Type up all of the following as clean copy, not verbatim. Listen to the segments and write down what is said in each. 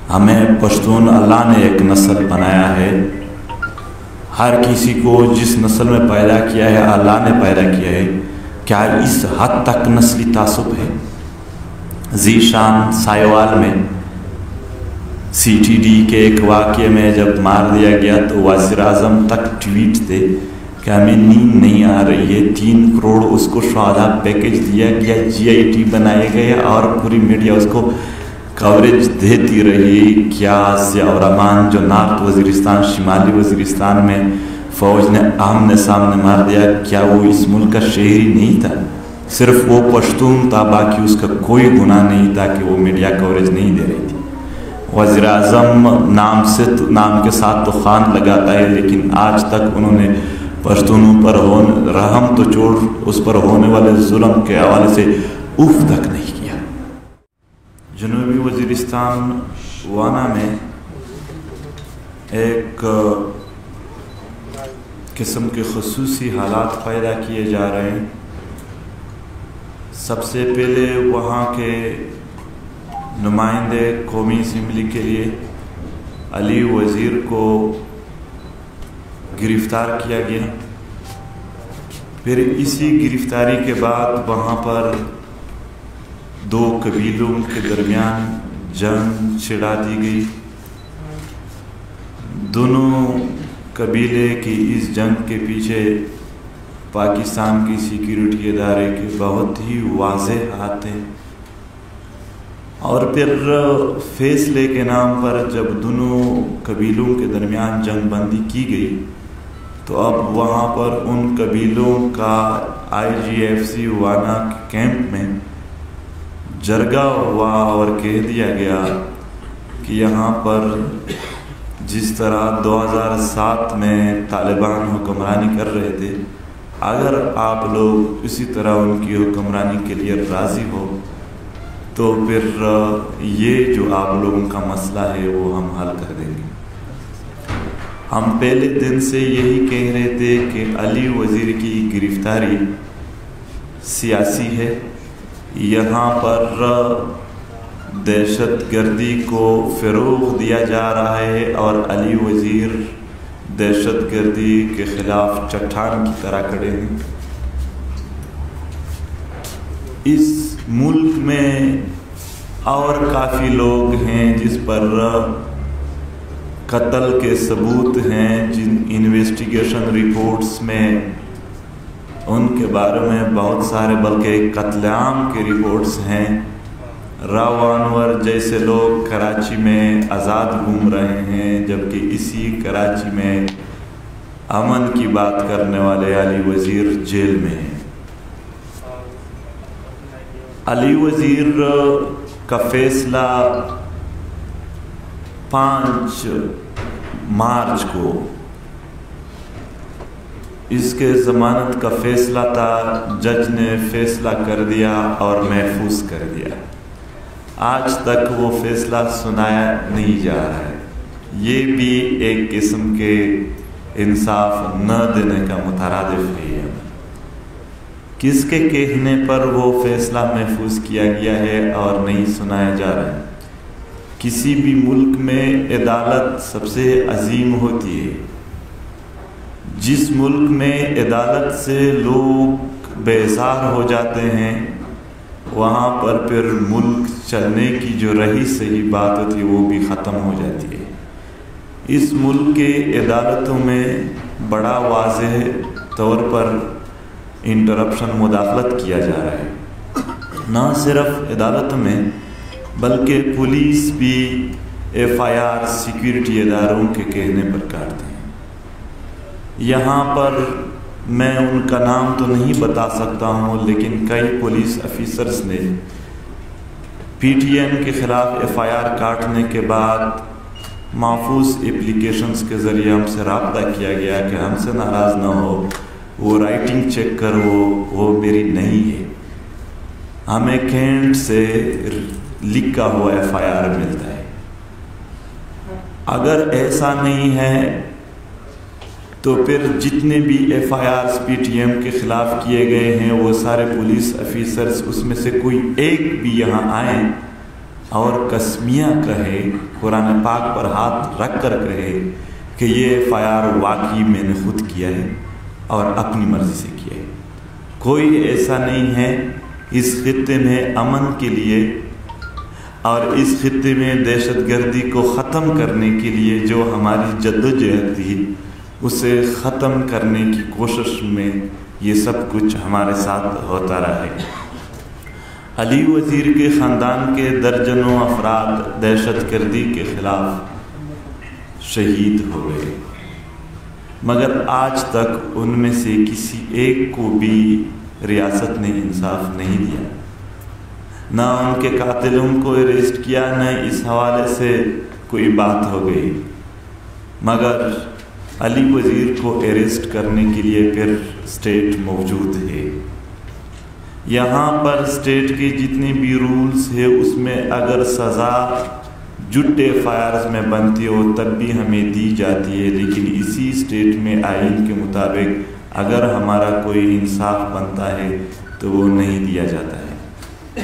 ہمیں پشتون اللہ نے ایک نسل بنایا ہے. ہر کسی کو جس نسل میں پیدا کیا ہے اللہ نے پیدا کیا ہے. کیا اس حد تک نسلی تعصب ہے؟ ذیشان سائیوال میں سی ٹی ڈی کے ایک واقعے میں جب مار دیا گیا تو وزیر اعظم تک ٹویٹ تھے کہ ہمیں نیند نہیں آ رہی ہے. 3 کروڑ اس کو شہداء پیکج دیا گیا, GIT بنائے گئے اور پوری میڈیا اس کو کوریج دیتی رہی. کیا ضیاء الرحمن جو نارتھ وزیرستان شمالی وزیرستان میں فوج نے آمنے سامنے مار دیا, کیا وہ اس ملک کا شہری نہیں تھا؟ صرف وہ پشتون تھا, باقی اس کا کوئی گناہ نہیں تھا کہ وہ میڈیا کوریج نہیں دے رہی تھی. وزیر اعظم نام کے ساتھ تو خان لگاتا ہے, لیکن آج تک انہوں نے پشتونوں پر رحم تو چھوڑ اس پر ہونے والے ظلم کے حوالے سے اف تک نہیں کیا. جنوبی وزیرستان وانا میں ایک قسم کے خصوصی حالات پیدا کیے جا رہے ہیں. سب سے پہلے وہاں کے نمائندے قومی اسمبلی کے لیے علی وزیر کو گرفتار کیا گیا. پھر اسی گرفتاری کے بعد وہاں پر 2 قبیلوں کے درمیان جنگ چھڑا دی گئی. دونوں قبیلے کی اس جنگ کے پیچھے پاکستان کی سیکیورٹی ادارے کے بہت ہی واضح ہاتھ ہیں. اور پھر فیصلے کے نام پر جب دونوں قبیلوں کے درمیان جنگ بندی کی گئی تو اب وہاں پر ان قبیلوں کا IGFC وانا کیمپ میں جرگہ ہوا اور کہہ دیا گیا کہ یہاں پر جس طرح 2007 میں طالبان حکمرانی کر رہے تھے, اگر آپ لوگ اسی طرح ان کی حکمرانی کے لیے راضی ہو تو پھر یہ جو آپ لوگوں کا مسئلہ ہے وہ ہم حل کر دیں گے. ہم پہلے دن سے یہی کہہ رہے تھے کہ علی وزیر کی گرفتاری سیاسی ہے. یہاں پر دہشت گردی کو فروغ دیا جا رہا ہے اور علی وزیر دہشت گردی کے خلاف چٹان کی طرح کھڑے ہیں. اس ملک میں اور کافی لوگ ہیں جس پر قتل کے ثبوت ہیں, جن انویسٹیگیشن رپورٹس میں ان کے بارے میں بہت سارے بلکہ قتل عام کے رپورٹس ہیں. راو انور جیسے لوگ کراچی میں آزاد گھوم رہے ہیں, جبکہ اسی کراچی میں امن کی بات کرنے والے علی وزیر جیل میں ہیں. علی وزیر کا فیصلہ 5 مارچ کو اس کے ضمانت کا فیصلہ تھا. جج نے فیصلہ کر دیا اور محفوظ کر دیا. آج تک وہ فیصلہ سنایا نہیں جا رہا ہے. یہ بھی ایک قسم کے انصاف نہ دینے کا مترادف ہے. کس کے کہنے پر وہ فیصلہ محفوظ کیا گیا ہے اور نہیں سنایا جا رہا ہے؟ کسی بھی ملک میں عدالت سب سے عظیم ہوتی ہے. جس ملک میں عدالت سے لوگ بیزار ہو جاتے ہیں وہاں پر پھر ملک چلنے کی جو رہی صحیح بات ہوتی ہے وہ بھی ختم ہو جاتی ہے. اس ملک کے عدالتوں میں بڑا واضح طور پر انٹرپشن مداخلت کیا جا رہا ہے. نہ صرف عدالتوں میں بلکہ پولیس بھی FIR سیکیورٹی اداروں کے کہنے پر کاٹتے ہیں. یہاں پر میں ان کا نام تو نہیں بتا سکتا ہوں, لیکن کئی پولیس افیسرز نے PTN کے خلاف FIR کاٹنے کے بعد محفوظ اپلیکیشنز کے ذریعے ہم سے رابطہ کیا گیا کہ ہم سے ناراض نہ ہو, وہ رائٹنگ چیک کرو, وہ میری نہیں ہے, ہمیں کینٹ سے لکھا ہوا FIR ملتا ہے. اگر ایسا نہیں ہے تو پھر جتنے بھی FIRs PTM کے خلاف کیے گئے ہیں وہ سارے پولیس افیسرز اس میں سے کوئی ایک بھی یہاں آئیں اور قسمیہ کہے، قرآن پاک پر ہاتھ رکھ کر کہے کہ یہ FIR واقعی میں نے خود کیا ہے اور اپنی مرضی سے کیا ہے۔ کوئی ایسا نہیں ہے اس خطے میں امن کے لیے اور اس خطے میں دہشت گردی کو ختم کرنے کے لیے جو ہماری جدوجہد تھی اسے ختم کرنے کی کوشش میں یہ سب کچھ ہمارے ساتھ ہوتا رہا ہے۔ علی وزیر کے خاندان کے درجنوں افراد دہشت گردی کے خلاف شہید ہو گئے، مگر آج تک ان میں سے کسی ایک کو بھی ریاست نے انصاف نہیں دیا، نہ ان کے قاتلوں کو اریسٹ کیا، نہ اس حوالے سے کوئی بات ہو گئی، مگر علی وزیر کو اریسٹ کرنے کے لیے پھر اسٹیٹ موجود ہے۔ یہاں پر اسٹیٹ کے جتنے بھی رولز ہیں اس میں اگر سزا جھوٹے FIRs میں بنتی ہو تب بھی ہمیں دی جاتی ہے، لیکن اسی اسٹیٹ میں آئین کے مطابق اگر ہمارا کوئی انصاف بنتا ہے تو وہ نہیں دیا جاتا ہے۔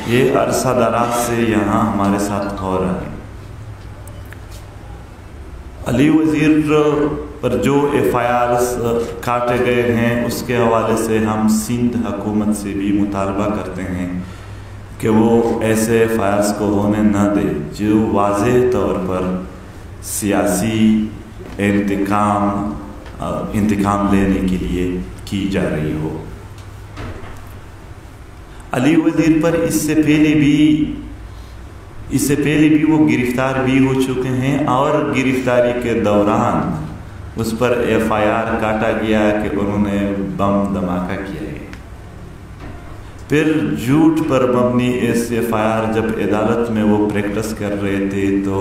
یہ عرصہ دراز سے یہاں ہمارے ساتھ ہو رہا ہے۔ علی وزیر پر جو FIRs کاٹے گئے ہیں اس کے حوالے سے ہم سندھ حکومت سے بھی مطالبہ کرتے ہیں کہ وہ ایسے FIRs کو ہونے نہ دے جو واضح طور پر سیاسی انتقام لینے کے لیے کی جا رہی ہو۔ علی وزیر پر اس سے پہلے بھی وہ گرفتار بھی ہو چکے ہیں اور گرفتاری کے دوران اس پر FIR کاٹا گیا کہ انہوں نے بم دھماکہ کیا ہے۔ پھر جھوٹ پر مبنی ایسے FIR جب عدالت میں وہ پریکٹس کر رہے تھے تو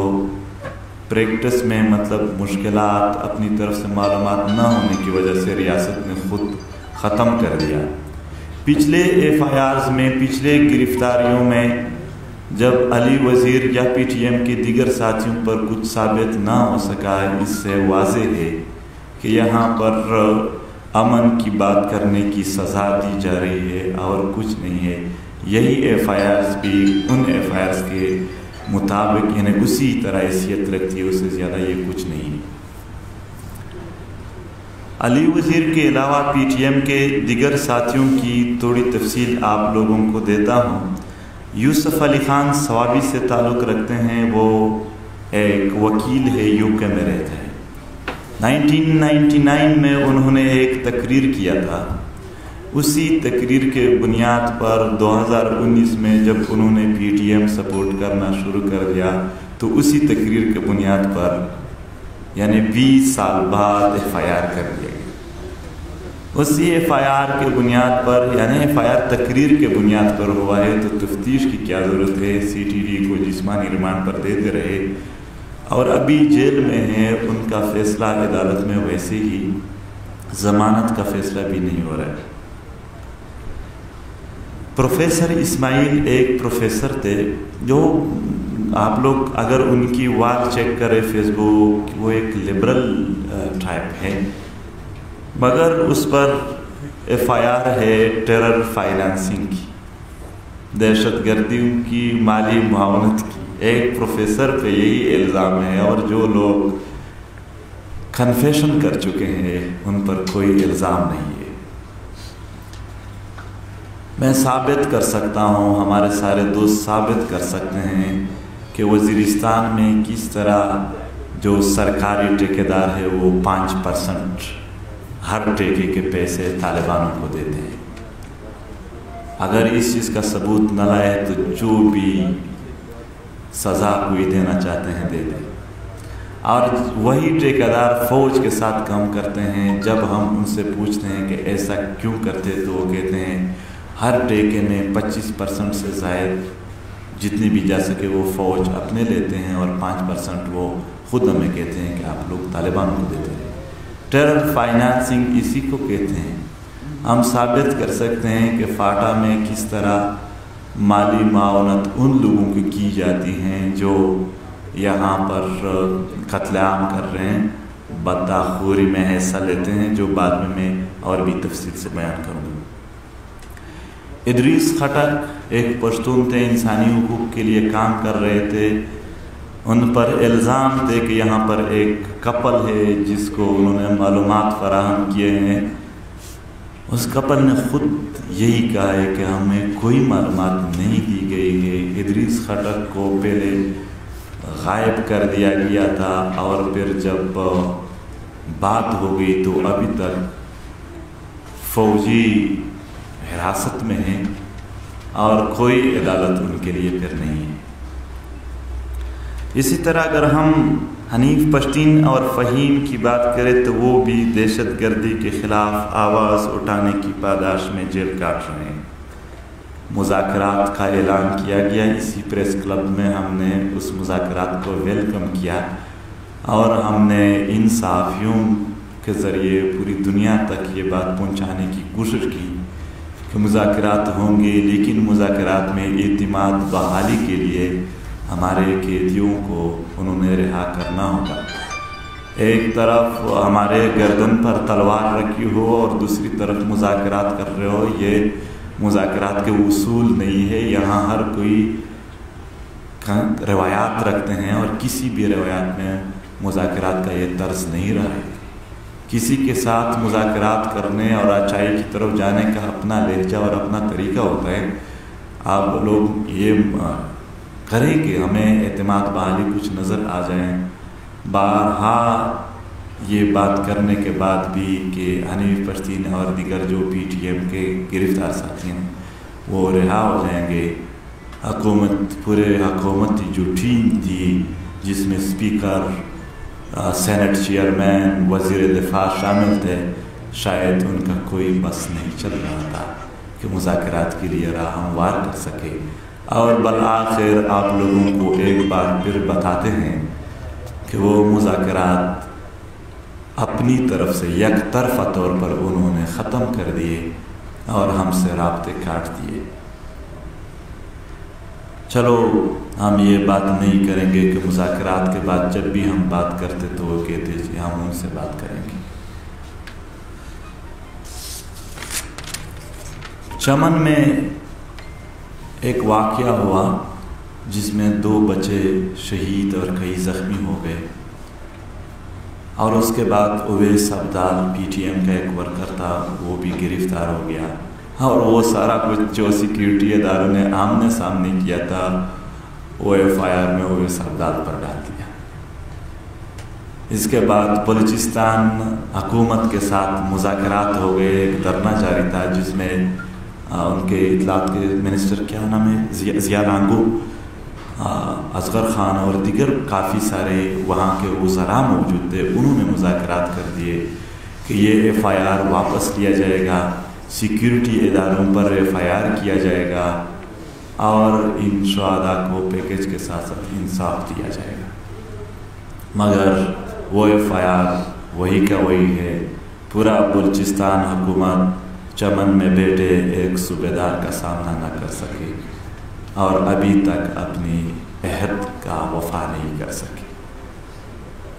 پریکٹس میں مطلب مشکلات اپنی طرف سے معلومات نہ ہونے کی وجہ سے ریاست نے خود ختم کر دیا۔ پچھلے FIRs میں، پچھلے گرفتاریوں میں جب علی وزیر یا PTM کے دیگر ساتھیوں پر کچھ ثابت نہ ہو سکا، اس سے واضح ہے کہ یہاں پر امن کی بات کرنے کی سزا دی جا رہی ہے اور کچھ نہیں ہے۔ یہی FIRs بھی ان FIRs کے مطابق یعنی اسی طرح حیثیت رکھتی ہے، اس سے زیادہ یہ کچھ نہیں۔ علی وزیر کے علاوہ PTM کے دیگر ساتھیوں کی تھوڑی تفصیل آپ لوگوں کو دیتا ہوں۔ یوسف علی خان سوابی سے تعلق رکھتے ہیں، وہ ایک وکیل ہے، UK میں رہتا ہے۔ 1999 میں انہوں نے ایک تقریر کیا تھا، اسی تقریر کے بنیاد پر 2019 میں جب انہوں نے PTM سپورٹ کرنا شروع کر دیا تو اسی تقریر کے بنیاد پر یعنی 20 سال بعد FIR کر دیا گیا۔ اسی FIR کے بنیاد پر یعنی FIR تقریر کے بنیاد پر ہوا ہے تو تفتیش کی کیا ضرورت ہے؟ CTD کو جسمانی ریمانڈ پر دیتے رہے اور ابھی جیل میں ہیں، ان کا فیصلہ عدالت میں ویسے ہی ضمانت کا فیصلہ بھی نہیں ہو رہا ہے۔ پروفیسر اسماعیل ایک پروفیسر تھے جو آپ لوگ اگر ان کی وال چیک کریں فیس بک، وہ ایک لبرل ٹائپ ہے، مگر اس پر FIR ہے ٹیرر فائنانسنگ کی، دہشت گردیوں کی مالی معاونت کی۔ ایک پروفیسر پہ یہی الزام ہے اور جو لوگ کنفیشن کر چکے ہیں ان پر کوئی الزام نہیں ہے۔ میں ثابت کر سکتا ہوں، ہمارے سارے دوست ثابت کر سکتے ہیں کہ وزیرستان میں کس طرح جو سرکاری ٹھیکیدار ہے وہ 5% ہر ٹھیکے کے پیسے طالبانوں کو دیتے ہیں۔ اگر اس چیز کا ثبوت نہ لائے تو جو بھی سزا کوئی دینا چاہتے ہیں دے دیں، اور وہی ٹھیکیدار فوج کے ساتھ کام کرتے ہیں۔ جب ہم ان سے پوچھتے ہیں کہ ایسا کیوں کرتے تو وہ کہتے ہیں ہر ٹھیکے میں 25% سے زائد جتنی بھی جا سکے وہ فوج اپنے لیتے ہیں اور 5% وہ خود ہمیں کہتے ہیں کہ آپ لوگ طالبان کو دیتے ہیں۔ ٹیرر فائنانسنگ اسی کو کہتے ہیں۔ ہم ثابت کر سکتے ہیں کہ فاٹا میں کس طرح مالی معاونت ان لوگوں کی کی جاتی ہیں جو یہاں پر قتل عام کر رہے ہیں، بداخوری میں حصہ لیتے ہیں، جو بعد میں اور بھی تفصیل سے بیان کروں گا۔ ادریس خٹک ایک پشتون تھے، انسانی حقوق کے لیے کام کر رہے تھے. ان پر الزام تھے کہ یہاں پر ایک کپل ہے جس کو انہوں نے معلومات فراہم کیے ہیں. اس کپل نے خود یہی کہا ہے کہ ہمیں کوئی معلومات نہیں دی گئی ہے. ادریس خٹک کو پہلے غائب کر دیا گیا تھا اور پھر جب بات ہو گئی تو ابھی تک فوجی حراست میں ہیں اور کوئی عدالت ان کے لیے پھر نہیں ہے. اسی طرح اگر ہم حنیف پشتین اور فہیم کی بات کریں تو وہ بھی دہشت گردی کے خلاف آواز اٹھانے کی پاداش میں جیل کاٹ رہے ہیں. مذاکرات کا اعلان کیا گیا. اسی پریس کلب میں ہم نے اس مذاکرات کو ویلکم کیا اور ہم نے ان صحافیوں کے ذریعے پوری دنیا تک یہ بات پہنچانے کی کوشش کی کہ مذاکرات ہوں گے، لیکن مذاکرات میں اعتماد بحالی کے لیے ہمارے قیدیوں کو انہوں نے رہا کرنا ہوگا. ایک طرف ہمارے گردن پر تلوار رکھی ہو اور دوسری طرف مذاکرات کر رہے ہو، یہ مذاکرات کے اصول نہیں ہے. یہاں ہر کوئی روایات رکھتے ہیں اور کسی بھی روایات میں مذاکرات کا یہ طرز نہیں رہا ہے. کسی کے ساتھ مذاکرات کرنے اور اچائی کی طرف جانے کا اپنا لہجہ اور اپنا طریقہ ہوتا ہے. آپ لوگ یہ کریں کہ ہمیں اعتماد بحالی کچھ نظر آ جائیں. بارہا یہ بات کرنے کے بعد بھی کہ حنیف پشتین اور دیگر جو پی ٹی ایم کے گرفتار ساتھی ہیں وہ رہا ہو جائیں گے. پورے حکومت جو ٹیم تھی جس میں اسپیکر، سینٹ چیئرمین، وزیر دفاع شامل تھے، شاید ان کا کوئی بس نہیں چل رہا تھا کہ مذاکرات کے لیے راہ ہموار کر سکے. اور بالآخر آپ لوگوں کو ایک بار پھر بتاتے ہیں کہ وہ مذاکرات اپنی طرف سے یک طرفہ طور پر انہوں نے ختم کر دیے اور ہم سے رابطے کاٹ دیے. چلو ہم یہ بات نہیں کریں گے کہ مذاکرات کے بعد جب بھی ہم بات کرتے تو وہ کہتے کہ ہم ان سے بات کریں گے. چمن میں ایک واقعہ ہوا جس میں 2 بچے شہید اور کئی زخمی ہو گئے، اور اس کے بعد Owais Abdul P T M کا ایک ورکر تھا، وہ بھی گرفتار ہو گیا. اور وہ سارا کچھ جو سیکیورٹی اداروں نے آمنے سامنے کیا تھا وہ FIR میں اویس عبدال پر ڈال دیا. اس کے بعد بلوچستان حکومت کے ساتھ مذاکرات ہو گئے. ایک دھرنا جاری تھا جس میں ان کے اطلاعات کے منسٹر کیا نام ہے، ضیاء لانگو، اصغر خان اور دیگر کافی سارے وہاں کے وزراء موجود تھے. انہوں نے مذاکرات کر دیے کہ یہ FIR واپس لیا جائے گا، سیکیورٹی اداروں پر FIR کیا جائے گا اور ان شہداء کو پیکج کے ساتھ ساتھ انصاف دیا جائے گا. مگر وہ FIR وہی کا وہی ہے. پورا بلوچستان حکومت چمن میں بیٹھے ایک صوبیدار کا سامنا نہ کر سکے اور ابھی تک اپنی عہد کا وفا نہیں کر سکے.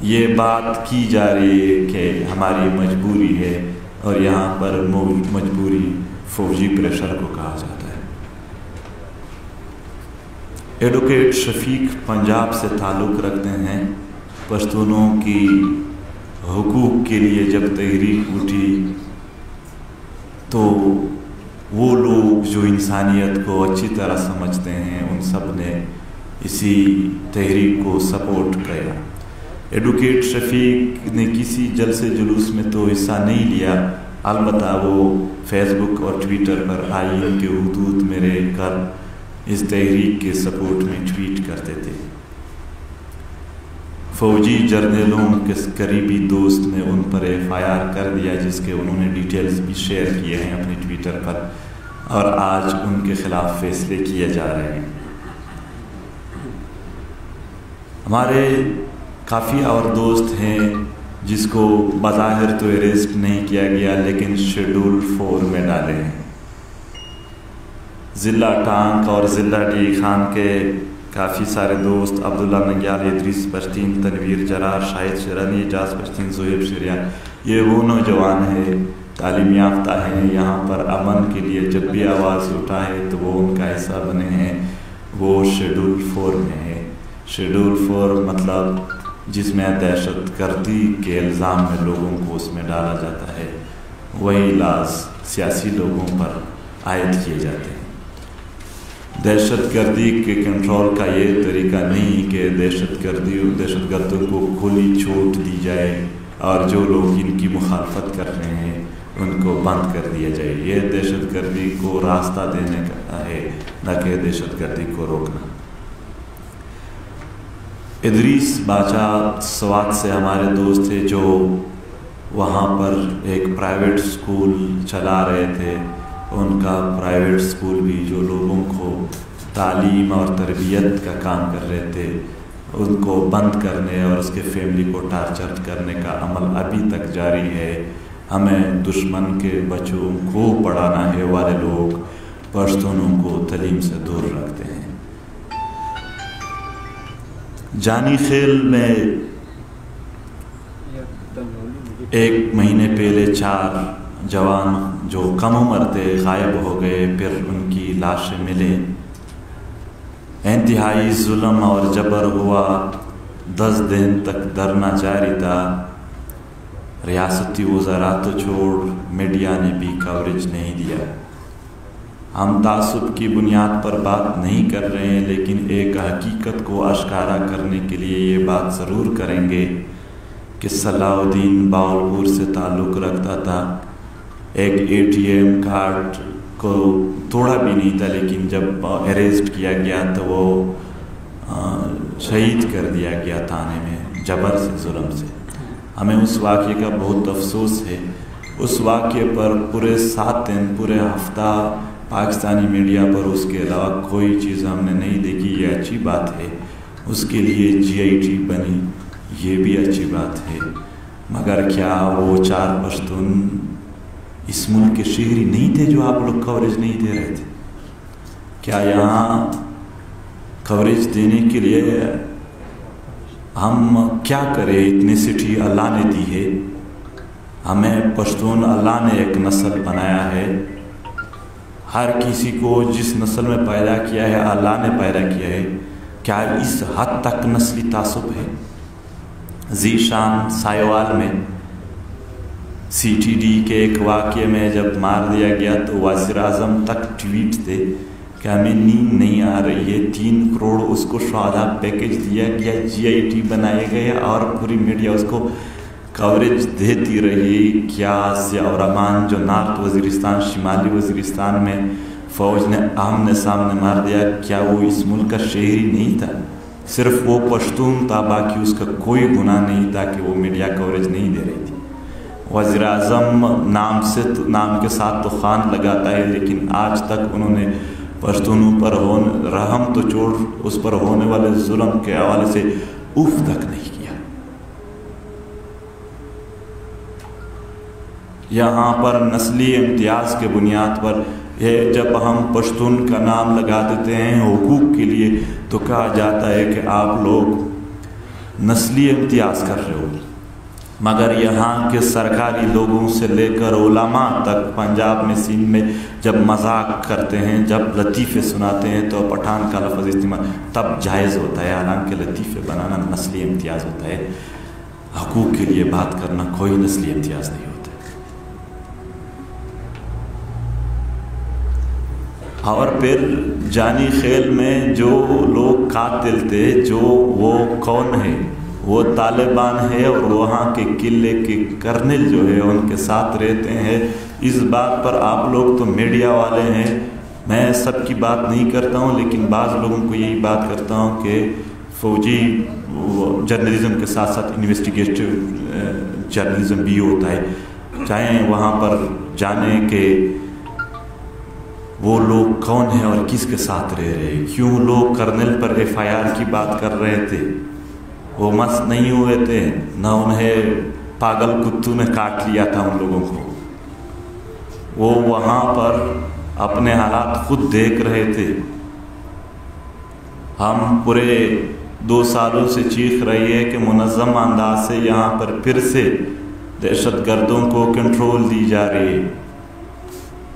یہ بات کی جا رہی ہے کہ ہماری مجبوری ہے اور یہاں پر مجبوری فوجی پریشر کو کہا جاتا ہے. ایڈوکیٹ شفیق پنجاب سے تعلق رکھتے ہیں. پشتونوں کی حقوق کے لیے جب تحریک اٹھی تو وہ لوگ جو انسانیت کو اچھی طرح سمجھتے ہیں ان سب نے اسی تحریک کو سپورٹ کیا. ایڈوکیٹ شفیق نے کسی جلسے جلوس میں تو حصہ نہیں لیا، البتہ وہ فیس بک اور ٹویٹر پر آئین کے حدود میں رہ کر اس تحریک کے سپورٹ میں ٹویٹ کرتے تھے. فوجی جرنیلوں کے قریبی دوست نے ان پر FIR کر دیا جس کے انہوں نے ڈیٹیلز بھی شیئر کیے ہیں اپنے ٹویٹر پر، اور آج ان کے خلاف فیصلے کیے جا رہے ہیں. ہمارے کافی اور دوست ہیں جس کو بظاہر تو اریسٹ نہیں کیا گیا لیکن شیڈول 4 میں ڈالے ہیں. ضلع ٹانک اور ضلع ڈی خان کے کافی سارے دوست، عبداللہ ننگیال، ادریس پشتین، تنویر جرار، شاہد شرانی، اعجاز پشتین، زہیب شریان، یہ وہ نوجوان ہیں تعلیم یافتہ ہیں، یہاں پر امن کے لیے جب بھی آواز اٹھائے تو وہ ان کا حصہ بنے ہیں، وہ شیڈول 4 میں ہے۔ شیڈول 4 مطلب جس میں دہشت گردی کے الزام میں لوگوں کو اس میں ڈالا جاتا ہے، وہی لاز سیاسی لوگوں پر عائد کیے جاتے ہیں۔ دہشت گردی کے کنٹرول کا یہ طریقہ نہیں کہ دہشت گردوں کو کھلی چھوٹ دی جائے اور جو لوگ ان کی مخالفت کر رہے ہیں ان کو بند کر دیا جائے۔ یہ دہشت گردی کو راستہ دینے کا ہے، نہ کہ دہشت گردی کو روکنا۔ ادریس باچا سوات سے ہمارے دوست تھے جو وہاں پر ایک پرائیویٹ سکول چلا رہے تھے۔ ان کا پرائیویٹ سکول بھی جو لوگوں کو تعلیم اور تربیت کا کام کر رہے تھے ان کو بند کرنے اور اس کے فیملی کو ٹارچر کرنے کا عمل ابھی تک جاری ہے۔ ہمیں دشمن کے بچوں کو پڑھانا ہے والے لوگ پشتونوں کو تعلیم سے دور رکھتے ہیں۔ جانی خیل میں ایک مہینے پہلے 4 جوان جو کم عمر تھے غائب ہو گئے، پھر ان کی لاشیں ملے۔ انتہائی ظلم اور جبر ہوا، 10 دن تک دھرنا جاری تھا۔ ریاستی وزارت تو چھوڑ میڈیا نے بھی کوریج نہیں دیا۔ ہم تعصب کی بنیاد پر بات نہیں کر رہے ہیں، لیکن ایک حقیقت کو آشکارا کرنے کے لیے یہ بات ضرور کریں گے کہ صلاح الدین باولپور سے تعلق رکھتا تھا۔ ایک ATM کارڈ کو توڑا بھی نہیں تھا، لیکن جب اریسٹ کیا گیا تو وہ شہید کر دیا گیا تھانے میں جبر سے، ظلم سے۔ ہمیں اس واقعے کا بہت افسوس ہے۔ اس واقعے پر پورے 7 دن، پورے ہفتہ پاکستانی میڈیا پر اس کے علاوہ کوئی چیز ہم نے نہیں دیکھی۔ یہ اچھی بات ہے، اس کے لیے GIT بنی، یہ بھی اچھی بات ہے، مگر کیا وہ 4 پشتون اس ملک کے شہری نہیں تھے جو آپ لوگ کوریج نہیں دے رہے تھے؟ کیا یہاں کوریج دینے کے لیے ہم کیا کریں؟ ایتھنیسٹی اللہ نے دی ہے، ہمیں پشتون اللہ نے ایک نسل بنایا ہے، ہر کسی کو جس نسل میں پیدا کیا ہے اللہ نے پیدا کیا ہے۔ کیا اس حد تک نسلی تعصب ہے؟ ذیشان سائیوال میں CTD کے ایک واقعے میں جب مار دیا گیا تو وزیر اعظم تک ٹویٹ تھے کہ ہمیں نیند نہیں آ رہی ہے، 3 کروڑ اس کو شہداء پیکج دیا گیا، GIT بنائے گئے اور پوری میڈیا اس کو کوریج دیتی رہی۔ کیا ضیاء الرحمن جو نارتھ وزیرستان، شمالی وزیرستان میں فوج نے آمنے سامنے مار دیا، کیا وہ اس ملک کا شہری نہیں تھا؟ صرف وہ پشتون تھا، باقی اس کا کوئی گناہ نہیں تھا کہ وہ میڈیا کوریج نہیں دے رہی تھی۔ وزیر اعظم نام کے ساتھ تو خان لگاتا ہے، لیکن آج تک انہوں نے پشتونوں پر رحم تو چھوڑ، اس پر ہونے والے ظلم کے حوالے سے اف تک نہیں کیا۔ یہاں پر نسلی امتیاز کے بنیاد پر جب ہم پشتون کا نام لگا دیتے ہیں حقوق کے لیے تو کہا جاتا ہے کہ آپ لوگ نسلی امتیاز کر رہے ہو، مگر یہاں کے سرکاری لوگوں سے لے کر علماء تک پنجاب میں، سندھ میں جب مذاق کرتے ہیں، جب لطیفے سناتے ہیں تو پٹھان کا لفظ استعمال تب جائز ہوتا ہے، حالانکہ لطیفے بنانا نسلی امتیاز ہوتا ہے۔ حقوق کے لیے بات کرنا کوئی نسلی امتیاز نہیں ہوتا۔ اور پھر جانی خیل میں جو لوگ قاتل تھے، جو وہ کون ہے؟ وہ طالبان ہے، اور وہاں کے قلعے کے کرنل جو ہے ان کے ساتھ رہتے ہیں۔ اس بات پر آپ لوگ تو میڈیا والے ہیں، میں سب کی بات نہیں کرتا ہوں، لیکن بعض لوگوں کو یہی بات کرتا ہوں کہ فوجی جرنلزم کے ساتھ ساتھ انویسٹیگیٹو جرنلزم بھی ہوتا ہے، چاہے وہاں پر جانے کہ وہ لوگ کون ہیں اور کس کے ساتھ رہ رہے ہیں۔ کیوں لوگ کرنل پر FIR کی بات کر رہے تھے؟ وہ مست نہیں ہوئے تھے، نہ انہیں پاگل کتوں نے کاٹ لیا تھا ان لوگوں کو، وہ وہاں پر اپنے حالات خود دیکھ رہے تھے۔ ہم پورے 2 سالوں سے چیخ رہی ہے کہ منظم انداز سے یہاں پر پھر سے دہشت گردوں کو کنٹرول دی جا رہی ہے۔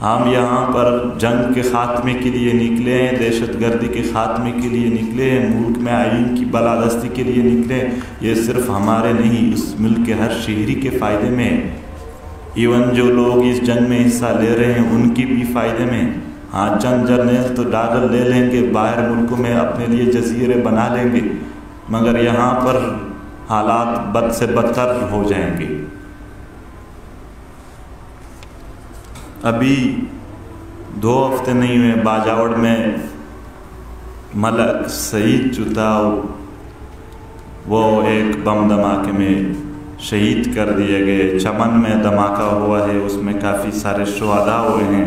ہم یہاں پر جنگ کے خاتمے کے لیے نکلے ہیں، دہشت گردی کے خاتمے کے لیے نکلے ہیں، ملک میں آئین کی بالادستی کے لیے نکلے ہیں۔ یہ صرف ہمارے نہیں، اس ملک کے ہر شہری کے فائدے میں ہے۔ ایون جو لوگ اس جنگ میں حصہ لے رہے ہیں ان کی بھی فائدے میں۔ ہاں، چند جرنیل تو ڈالر لے لیں گے، باہر ملکوں میں اپنے لیے جزیرے بنا لیں گے، مگر یہاں پر حالات بد سے بدتر ہو جائیں گے۔ ابھی 2 ہفتے نہیں ہوئے باجاوڑ میں ملک سعید جو تھا وہ ایک بم دھماکے میں شہید کر دیے گئے۔ چمن میں دھماکہ ہوا ہے، اس میں کافی سارے شہداء ہوئے ہیں۔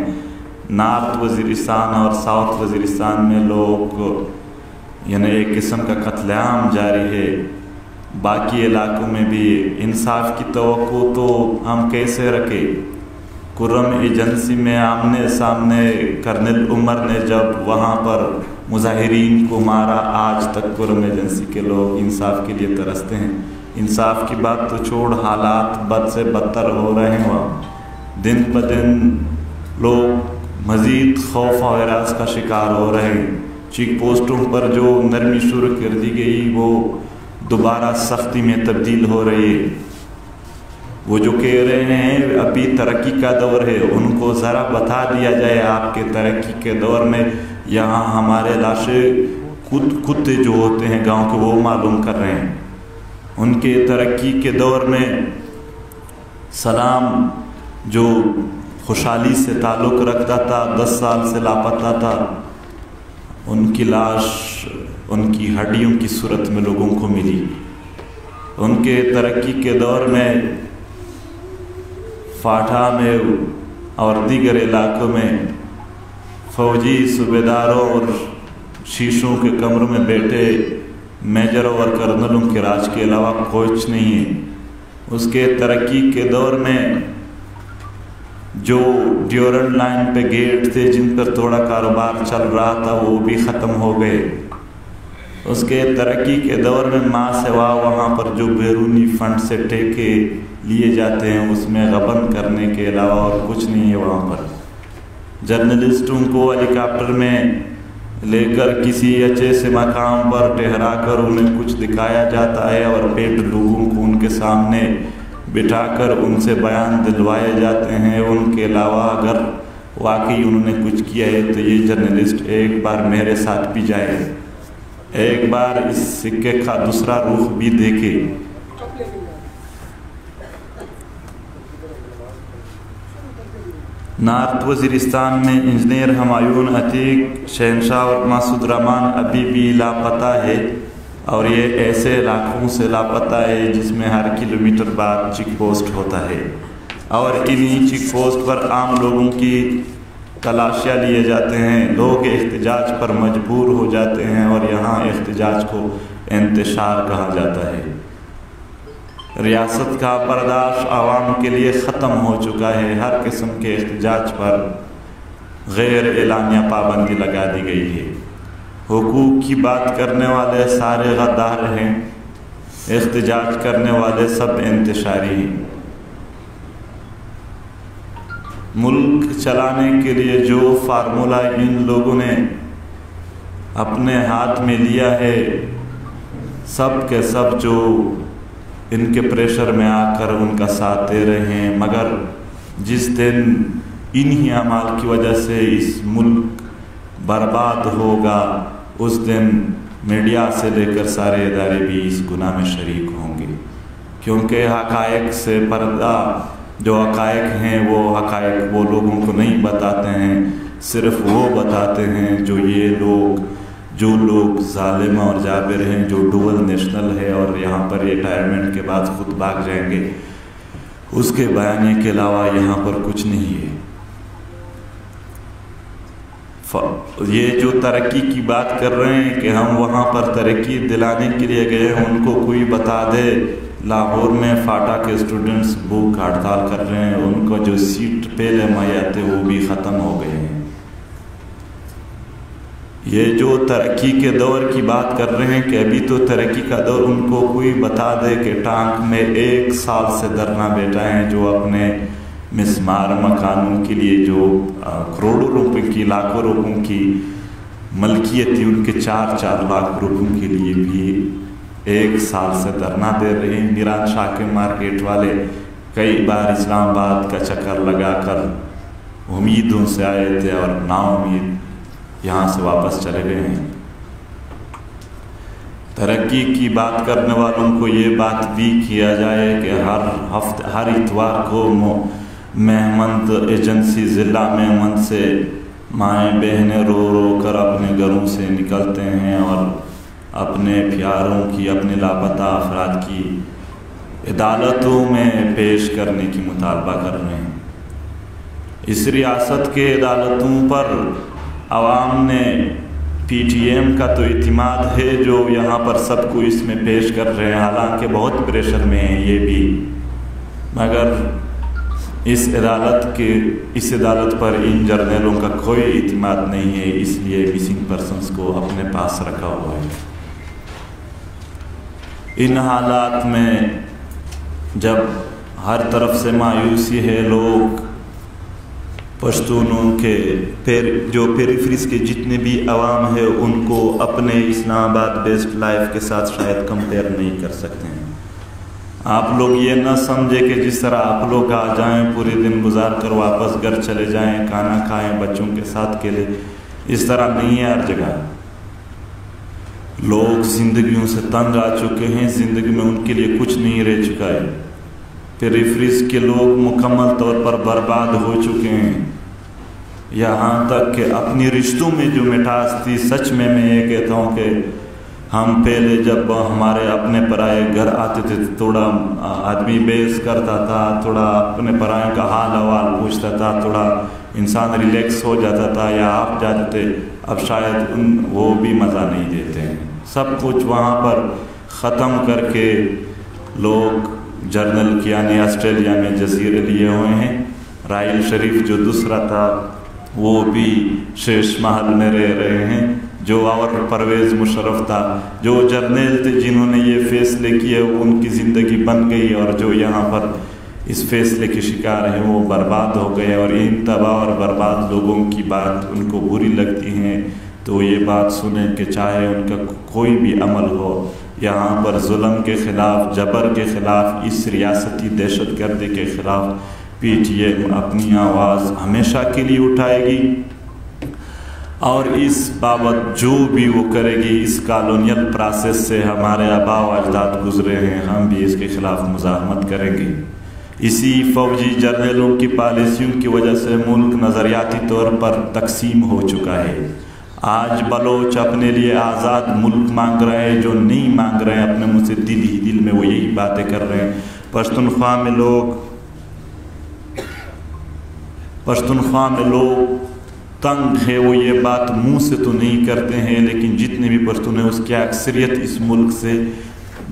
نارتھ وزیرستان اور ساؤتھ وزیرستان میں لوگ یعنی ایک قسم کا قتل عام جاری ہے۔ باقی علاقوں میں بھی انصاف کی توقع تو ہم کیسے رکھیں؟ کرم ایجنسی میں آمنے سامنے کرنل عمر نے جب وہاں پر مظاہرین کو مارا، آج تک کرم ایجنسی کے لوگ انصاف کے لیے ترستے ہیں۔ انصاف کی بات تو چھوڑ، حالات بد سے بدتر ہو رہے ہیں وہاں۔ دن بدن لوگ مزید خوف و ہراس کا شکار ہو رہے ہیں۔ چیک پوسٹوں پر جو نرمی شروع کر دی گئی وہ دوبارہ سختی میں تبدیل ہو رہی ہے۔ وہ جو کہہ رہے ہیں ابھی ترقی کا دور ہے، ان کو ذرا بتا دیا جائے آپ کے ترقی کے دور میں یہاں ہمارے لاشیں کتے جو ہوتے ہیں گاؤں کے وہ معلوم کر رہے ہیں۔ ان کے ترقی کے دور میں سلام جو خوشحالی سے تعلق رکھتا تھا 10 سال سے لاپتہ تھا، ان کی لاش ان کی ہڈیوں کی صورت میں لوگوں کو ملی۔ ان کے ترقی کے دور میں فاٹھا میں اور دیگر علاقوں میں فوجی صوبیداروں اور شیشوں کے کمروں میں بیٹھے میجروں اور کرنلوں کے راج کے علاوہ کچھ نہیں ہے۔ اس کے ترقی کے دور میں جو ڈیورنٹ لائن پہ گیٹ تھے جن پر تھوڑا کاروبار چل رہا تھا وہ بھی ختم ہو گئے۔ اس کے ترقی کے دور میں ماں سوا وہاں پر جو بیرونی فنڈ سے ٹھیکے لیے جاتے ہیں اس میں غبن کرنے کے علاوہ اور کچھ نہیں ہے۔ وہاں پر جرنلسٹوں کو ہیلی کاپٹر میں لے کر کسی اچھے سے مقام پر ٹھہرا کر انہیں کچھ دکھایا جاتا ہے اور پیڈ لوگوں کو ان کے سامنے بٹھا کر ان سے بیان دلوائے جاتے ہیں۔ ان کے علاوہ اگر واقعی انہوں نے کچھ کیا ہے تو یہ جرنلسٹ ایک بار میرے ساتھ بھی جائے، ایک بار اس سکے کا دوسرا رخ بھی دیکھے۔ نارتھ وزیرستان میں انجینئر ہمایون عتیق شہنشاہ اور مسعود رحمان ابھی بھی لاپتہ ہے، اور یہ ایسے علاقوں سے لاپتہ ہے جس میں ہر کلومیٹر بعد چیک پوسٹ ہوتا ہے، اور انہی چیک پوسٹ پر عام لوگوں کی تلاشیاں لیے جاتے ہیں۔ لوگ احتجاج پر مجبور ہو جاتے ہیں اور یہاں احتجاج کو انتشار کہا جاتا ہے۔ ریاست کا برداشت عوام کے لیے ختم ہو چکا ہے۔ ہر قسم کے احتجاج پر غیر اعلانیہ پابندی لگا دی گئی ہے۔ حقوق کی بات کرنے والے سارے غدار ہیں، احتجاج کرنے والے سب انتشاری ہیں۔ ملک چلانے کے لیے جو فارمولہ ان لوگوں نے اپنے ہاتھ میں لیا ہے، سب کے سب جو ان کے پریشر میں آ کر ان کا ساتھ دے رہے ہیں، مگر جس دن انہی اعمال کی وجہ سے اس ملک برباد ہوگا اس دن میڈیا سے لے کر سارے ادارے بھی اس گناہ میں شریک ہوں گے، کیونکہ حقائق سے پردہ جو حقائق ہیں وہ حقائق وہ لوگوں کو نہیں بتاتے ہیں، صرف وہ بتاتے ہیں جو لوگ ظالم اور جابر ہیں، جو ڈوول نیشنل ہے اور یہاں پر ریٹائرمنٹ کے بعد خود بھاگ جائیں گے، اس کے بیانیے کے علاوہ یہاں پر کچھ نہیں ہے۔ یہ جو ترقی کی بات کر رہے ہیں کہ ہم وہاں پر ترقی دلانے کے لیے گئے، ان کو کوئی بتا دے لاہور میں فاٹا کے اسٹوڈنٹس بھوک ہڑتال کر رہے ہیں، ان کو جو سیٹ پہلے مہیا تھے وہ بھی ختم ہو گئے ہیں۔ یہ جو ترقی کے دور کی بات کر رہے ہیں کہ ابھی تو ترقی کا دور، ان کو کوئی بتا دے کہ ٹانک میں 1 سال سے دھرنا بیٹھا ہے، جو اپنے مسمار مکانوں کے لیے جو کروڑوں روپے کی، لاکھوں روپوں کی ملکیت تھی، ان کے 4 لاکھ روپوں کے لیے بھی 1 سال سے دھرنا دے رہے ہیں۔ میران شاہ کے مارکیٹ والے کئی بار اسلام آباد کا چکر لگا کر امیدوں سے آئے تھے اور نا امید یہاں سے واپس چلے گئے ہیں۔ ترقی کی بات کرنے والوں کو یہ بات بھی کیا جائے کہ ہر اتوار کو مہمند ایجنسی ضلع مہمند سے مائیں بہنیں رو رو کر اپنے گھروں سے نکلتے ہیں اور اپنے پیاروں کی، اپنے لاپتہ افراد کی عدالتوں میں پیش کرنے کی مطالبہ کر رہے ہیں۔ اس ریاست کے عدالتوں پر عوام نے پی ٹی ایم کا تو اعتماد ہے، جو یہاں پر سب کو اس میں پیش کر رہے ہیں، حالانکہ بہت پریشر میں ہیں یہ بھی، مگر اس عدالت پر ان جرنیلوں کا کوئی اعتماد نہیں ہے، اس لیے مسنگ پرسنز کو اپنے پاس رکھا ہوا ہے۔ ان حالات میں جب ہر طرف سے مایوسی ہے، لوگ پشتونوں کے جو پیریفریز کے جتنے بھی عوام ہے ان کو اپنے اسلام آباد بیسڈ لائف کے ساتھ شاید کمپیئر نہیں کر سکتے ہیں۔ آپ لوگ یہ نہ سمجھے کہ جس طرح آپ لوگ آ جائیں، پورے دن گزار کر واپس گھر چلے جائیں، کھانا کھائیں بچوں کے ساتھ کے لیے، اس طرح نہیں ہے ہر جگہ۔ لوگ زندگیوں سے تنگ آ چکے ہیں، زندگی میں ان کے لیے کچھ نہیں رہ چکا ہے۔ پیریفریز کے لوگ مکمل طور پر برباد ہو چکے ہیں، یہاں تک کہ اپنی رشتوں میں جو مٹھاس تھی، سچ میں یہ کہتا ہوں کہ ہم پہلے جب ہمارے اپنے پرائے گھر آتے تھے تھوڑا آدمی بحث کرتا تھا، تھوڑا اپنے پرائے کا حال احوال پوچھتا تھا، تھوڑا انسان ریلیکس ہو جاتا تھا یا آپ جاتے تھے، اب شاید وہ بھی مزہ نہیں دیتے ہیں۔ سب کچھ وہاں پر ختم کر کے لوگ جرنل کیانی آسٹریلیا میں جزیرے لیے ہوئے ہیں۔ رائل شریف جو دوسرا تھا وہ بھی شیش محل میں رہ رہے ہیں، جو اور پرویز مشرف تھا، جو جرنیل تھے جنہوں نے یہ فیصلے کیے، ان کی زندگی بن گئی، اور جو یہاں پر اس فیصلے کے شکار ہیں وہ برباد ہو گئے۔ اور ان تباہ اور برباد لوگوں کی بات ان کو بری لگتی ہیں تو یہ بات سنیں کہ چاہے ان کا کوئی بھی عمل ہو، یہاں پر ظلم کے خلاف، جبر کے خلاف، اس ریاستی دہشت گردی کے خلاف پی ٹی ایم اپنی آواز ہمیشہ کے لیے اٹھائے گی، اور اس بابت جو بھی وہ کرے گی، اس کالونیل پروسیس سے ہمارے آباء و اجداد گزرے ہیں، ہم بھی اس کے خلاف مزاحمت کریں گے۔ اسی فوجی جرنیلوں کی پالیسیوں کی وجہ سے ملک نظریاتی طور پر تقسیم ہو چکا ہے۔ آج بلوچ اپنے لیے آزاد ملک مانگ رہے ہیں، جو نہیں مانگ رہے ہیں اپنے منہ سے، دل ہی دل میں وہ یہی باتیں کر رہے ہیں۔ پشتونخوا میں لوگ تنگ ہے، وہ یہ بات منہ سے تو نہیں کرتے ہیں، لیکن جتنے بھی پشتون ہیں اس کی اکثریت اس ملک سے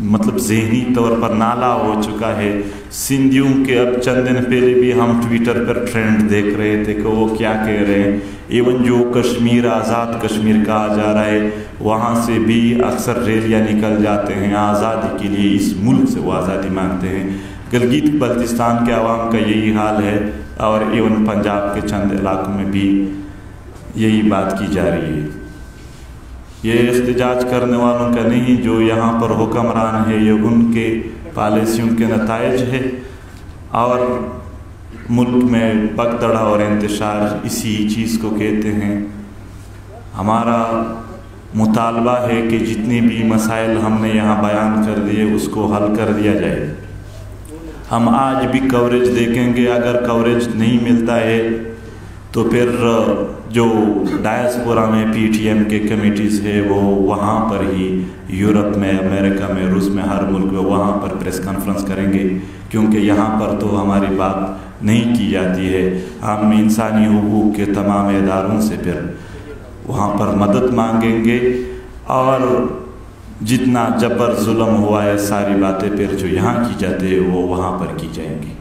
مطلب ذہنی طور پر نالا ہو چکا ہے۔ سندھیوں کے اب چند دن پہلے بھی ہم ٹویٹر پر ٹرینڈ دیکھ رہے تھے کہ وہ کیا کہہ رہے ہیں۔ ایون جو کشمیر آزاد کشمیر کہا جا رہا ہے، وہاں سے بھی اکثر ریلیاں نکل جاتے ہیں آزادی کے لیے، اس ملک سے وہ آزادی مانگتے ہیں۔ گلگت بلتستان کے عوام کا یہی حال ہے، اور ایون پنجاب کے چند علاقوں میں بھی یہی بات کی جا رہی ہے۔ یہ احتجاج کرنے والوں کا نہیں، جو یہاں پر حکمران ہے، یہ ان کے پالیسیوں کے نتائج ہے، اور ملک میں بگدڑا اور انتشار اسی چیز کو کہتے ہیں۔ ہمارا مطالبہ ہے کہ جتنے بھی مسائل ہم نے یہاں بیان کر دیے اس کو حل کر دیا جائے۔ ہم آج بھی کوریج دیکھیں گے، اگر کوریج نہیں ملتا ہے تو پھر جو ڈائسپورا میں پی ٹی ایم کے کمیٹیز ہے وہ وہاں پر ہی، یورپ میں، امریکہ میں، روس میں، ہر ملک میں وہاں پر پریس کانفرنس کریں گے، کیونکہ یہاں پر تو ہماری بات نہیں کی جاتی ہے۔ ہم انسانی حقوق کے تمام اداروں سے پھر وہاں پر مدد مانگیں گے، اور جتنا جبر ظلم ہوا ہے ساری باتیں پھر جو یہاں کی جاتی ہے وہ وہاں پر کی جائیں گی۔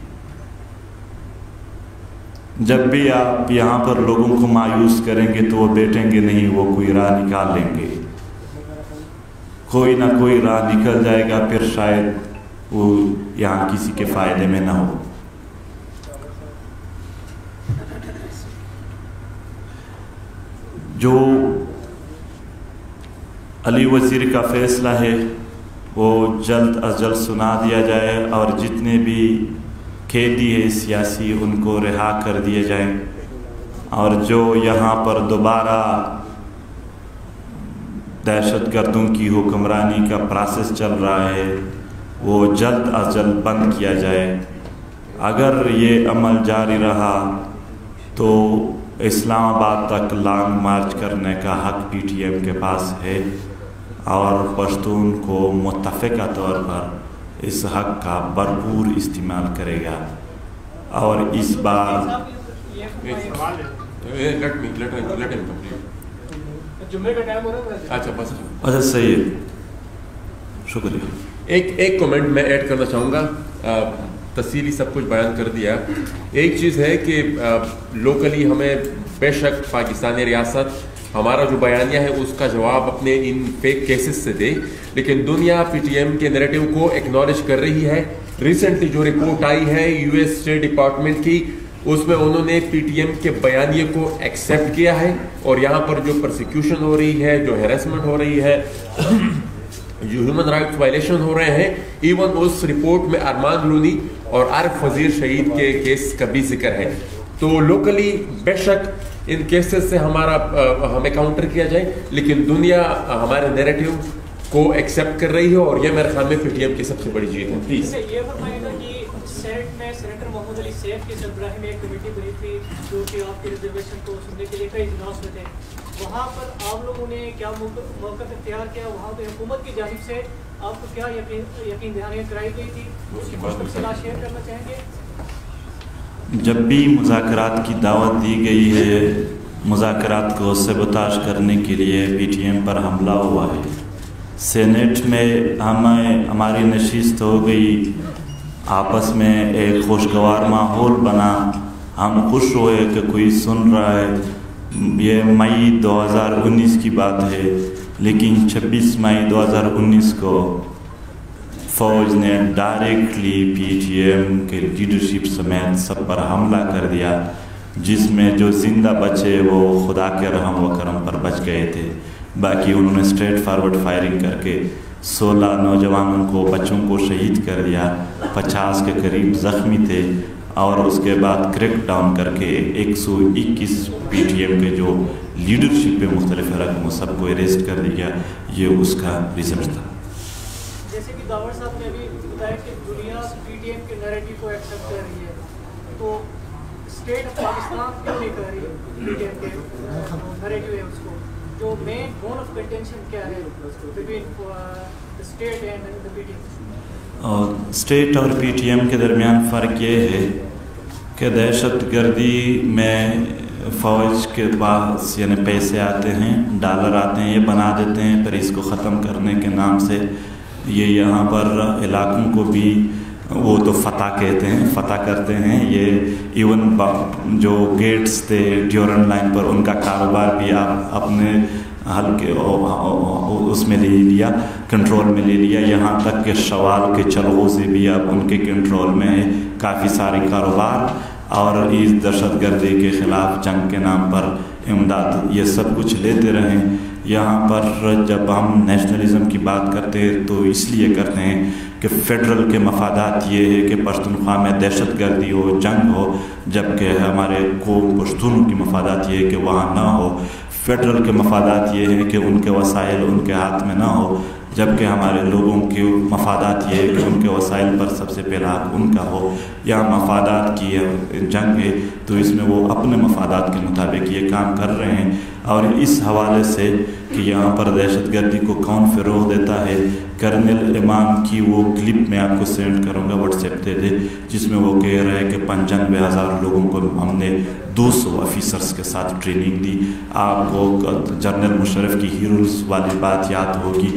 جب بھی آپ یہاں پر لوگوں کو مایوس کریں گے تو وہ بیٹھیں گے نہیں، وہ کوئی راہ نکال لیں گے، کوئی نہ کوئی راہ نکل جائے گا، پھر شاید وہ یہاں کسی کے فائدے میں نہ ہو۔ جو علی وزیر کا فیصلہ ہے وہ جلد از جلد سنا دیا جائے، اور جتنے بھی قیدی ہے سیاسی ان کو رہا کر دیے جائیں، اور جو یہاں پر دوبارہ دہشت گردوں کی حکمرانی کا پروسیس چل رہا ہے وہ جلد از جلد بند کیا جائے۔ اگر یہ عمل جاری رہا تو اسلام آباد تک لانگ مارچ کرنے کا حق پی ٹی ایم کے پاس ہے، اور پشتون کو متفقہ طور پر اس حق کا بھرپور استعمال کرے گا۔ اور اس بار اچھا صحیح ہے، شکریہ۔ ایک کومنٹ میں ایڈ کرنا چاہوں گا، تفصیلی سب کچھ بیان کر دیا۔ ایک چیز ہے کہ لوکلی ہمیں بے شک پاکستانی ریاست ہمارا جو بیانیہ ہے اس کا جواب اپنے ان فیک کیسز سے دے، لیکن دنیا پی ٹی ایم کے نیریٹو کو ایکنالج کر رہی ہے۔ ریسنٹلی جو رپورٹ آئی ہے یو ایس اسٹیٹ ڈپارٹمنٹ کی، اس میں انہوں نے پی ٹی ایم کے بیانیے کو ایکسیپٹ کیا ہے، اور یہاں پر جو پرسیکیوشن ہو رہی ہے، جو ہیراسمنٹ ہو رہی ہے، جو ہیومن رائٹس وائلیشن ہو رہے ہیں، ایون اس رپورٹ میں ارمان لونی اور عارف وزیر شہید کے کیس کا بھی ذکر ہے۔ تو لوکلی بے شک ان کیسز سے ہمیں کاؤنٹر کیا جائے، لیکن دنیا ہمارے نیریٹو کو ایکسیپٹ کر رہی ہے، اور یہ میرے خیال میں پی ٹی ایم کی سب سے بڑی جیت ہے۔ پلیز یہ فرمائے گا کہ سینٹ میں سینیٹر محمد علی سیف کی سربراہی میں ایک کمیٹی بنی تھی جو کہ آپ کے ریزرویشن کو سننے کے لیے کئی اجلاس میں تھے، وہاں پر آپ لوگوں نے کیا موقف اختیار کیا؟ وہاں پہ حکومت کی جانب سے آپ کو کیا یقین دہانی کرائی گئی تھی؟ اس کی تفصیلات شیئر کرنا چاہیں گے؟ جب بھی مذاکرات کی دعوت دی گئی ہے، مذاکرات کو سیبوتاژ کرنے کے لیے پی ٹی ایم پر حملہ ہوا ہے۔ سینیٹ میں ہماری نشست ہو گئی، آپس میں ایک خوشگوار ماحول بنا، ہم خوش ہوئے کہ کوئی سن رہا ہے۔ یہ مئی 2019 کی بات ہے، لیکن 26 مئی 2019 کو فوج نے ڈائریکٹلی پی ٹی ایم کے لیڈرشپ سمیت سب پر حملہ کر دیا، جس میں جو زندہ بچے وہ خدا کے رحم و کرم پر بچ گئے تھے، باقی انہوں نے اسٹریٹ فارورڈ فائرنگ کر کے 16 نوجوانوں کو، بچوں کو شہید کر دیا، 50 کے قریب زخمی تھے، اور اس کے بعد کریک ڈاؤن کر کے 121 پی ٹی ایم کے جو لیڈرشپ پہ مختلف رقم سب کو اریسٹ کر دیا۔ یہ اس کا ریزلٹ تھا۔ جیسے کہ داور صاحب نے ابھی بتایا کہ دنیا پی ٹی ایم کے نیریٹو کو ایکسیپٹ کر رہی ہے، تو اسٹیٹ آف پاکستان کیوں نہیں کر رہی پی ٹی ایم کے نیریٹو ہے اس کو؟ جو مین بون آف کنٹینشن کیا ہے between state and the P T M? اور اسٹیٹ اور پی ٹی ایم کے درمیان فرق یہ ہے کہ دہشت گردی میں فوج کے پاس یعنی پیسے آتے ہیں، ڈالر آتے ہیں، یہ بنا دیتے ہیں، پھر اس کو ختم کرنے کے نام سے یہ یہاں پر علاقوں کو بھی وہ تو فتح کہتے ہیں، فتح کرتے ہیں۔ یہ ایون جو گیٹس تھے ڈیورنٹ لائن پر، ان کا کاروبار بھی آپ اپنے ہلکے اس میں لے لیا، کنٹرول میں لے لیا، یہاں تک کہ شوال کے چلغوں سے بھی اب ان کے کنٹرول میں ہے کافی سارے کاروبار، اور اس دہشت گردی کے خلاف جنگ کے نام پر امداد، یہ سب کچھ لیتے رہیں۔ یہاں پر جب ہم نیشنلزم کی بات کرتے ہیں تو اس لیے کرتے ہیں کہ فیڈرل کے مفادات یہ ہے کہ پشتونخوا میں دہشت گردی ہو، جنگ ہو، جبکہ ہمارے قوم پشتونوں کی مفادات یہ ہے کہ وہاں نہ ہو۔ فیڈرل کے مفادات یہ ہے کہ ان کے وسائل ان کے ہاتھ میں نہ ہو، جبکہ ہمارے لوگوں کے مفادات یہ ہے کہ ان کے وسائل پر سب سے پہلا حق ان کا ہو۔ یہاں مفادات کی جنگ ہے تو اس میں وہ اپنے مفادات کے مطابق یہ کام کر رہے ہیں، اور اس حوالے سے کہ یہاں پر دہشت گردی کو کون فروغ دیتا ہے، کرنل امام کی وہ کلپ میں آپ کو سینڈ کروں گا واٹس ایپ دے دے، جس میں وہ کہہ رہے ہیں کہ 95,000 لوگوں کو ہم نے 200 آفیسرز کے ساتھ ٹریننگ دی۔ آپ کو جنرل مشرف کی ہیروز والی بات یاد ہوگی،